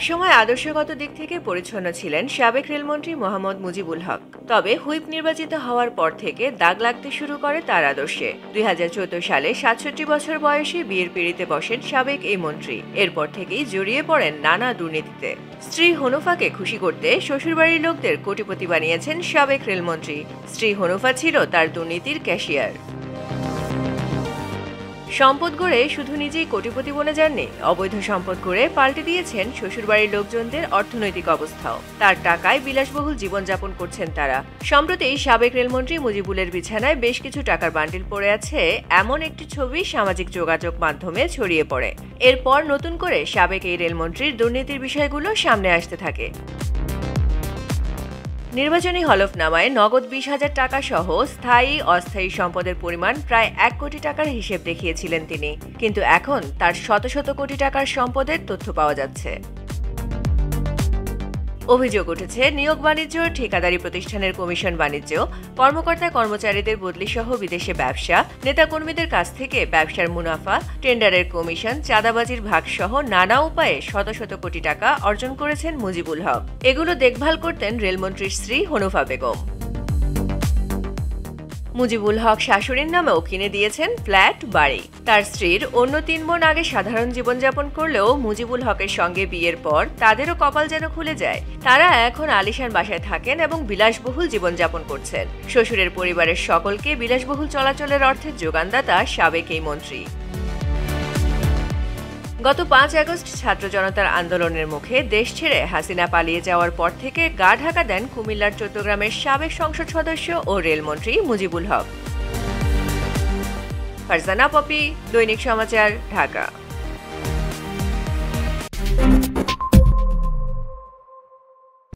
একসময় আদর্শগত দিক থেকে পরিচ্ছন্ন ছিলেন সাবেক রেলমন্ত্রী মোহাম্মদ মুজিবুল হক। তবে হুইপ নির্বাচিত হওয়ার পর থেকে দাগ লাগতে শুরু করে তার আদর্শে। ২০১৪ সালে ৬৭ বছর বয়সে বিয়ের পিঁড়িতে বসেন সাবেক এই মন্ত্রী। এরপর থেকেই জড়িয়ে পড়েন নানা দুর্নীতিতে। স্ত্রী হনুফাকে খুশি করতে শ্বশুরবাড়ির লোকদের কোটিপতি বানিয়েছেন সাবেক রেলমন্ত্রী। স্ত্রী হনুফা ছিল তার দুর্নীতির ক্যাশিয়ার। সম্পদ গড়ে শুধু নিজেই কোটিপতি বনে যাননি, অবৈধ সম্পদ গড়ে পাল্টে দিয়েছেন শ্বশুরবাড়ির লোকজনদের অর্থনৈতিক অবস্থাও। তার টাকায় বিলাসবহুল জীবনযাপন করছেন তারা। সম্প্রতি সাবেক রেলমন্ত্রী মুজিবুলের বিছানায় বেশ কিছু টাকার বান্ডিল পড়ে আছে এমন একটি ছবি সামাজিক যোগাযোগ মাধ্যমে ছড়িয়ে পড়ে। এরপর নতুন করে সাবেক এই রেলমন্ত্রীর দুর্নীতির বিষয়গুলো সামনে আসতে থাকে। নির্বাচনী হলফনামায় নগদ ২০,০০০ টাকা সহ স্থায়ী অস্থায়ী সম্পদের পরিমাণ প্রায় ১ কোটি টাকার হিসেব দেখিয়েছিলেন তিনি। কিন্তু এখন তার শত শত কোটি টাকার সম্পদের তথ্য পাওয়া যাচ্ছে। অভিযোগ উঠেছে নিয়োগ বাণিজ্য, ঠিকাদারি প্রতিষ্ঠানের কমিশন বাণিজ্য, কর্মকর্তা কর্মচারীদের বদলি সহ বিদেশে ব্যবসা, নেতাকর্মীদের কাছ থেকে ব্যবসার মুনাফা, টেন্ডারের কমিশন, চাঁদাবাজির ভাগ সহ নানা উপায়ে শত শত কোটি টাকা অর্জন করেছেন মুজিবুল হক। এগুলো দেখভাল করতেন রেলমন্ত্রীর স্ত্রী হনুফা বেগম। মুজিবুল হক শাশুড়ির নামেও কিনে দিয়েছেন ফ্ল্যাট, বাড়ি। তার স্ত্রীর অন্য ৩ বোন আগে সাধারণ জীবনযাপন করলেও মুজিবুল হকের সঙ্গে বিয়ের পর তাদেরও কপাল যেন খুলে যায়। তারা এখন আলিশান বাসায় থাকেন এবং বিলাসবহুল জীবনযাপন করছেন। শ্বশুরের পরিবারের সকলকে বিলাসবহুল চলাচলের অর্থের যোগানদাতা সাবেক এই মন্ত্রী। গত ৫ আগস্ট ছাত্র জনতার আন্দোলনের মুখে দেশ ছেড়ে হাসিনা পালিয়ে যাওয়ার পর থেকে গা ঢাকা দেন কুমিল্লার চট্টগ্রামের সাবেক সংসদ সদস্য ও রেলমন্ত্রী মুজিবুল হক। ফারজানা পপি, দৈনিক সমাচার, ঢাকা।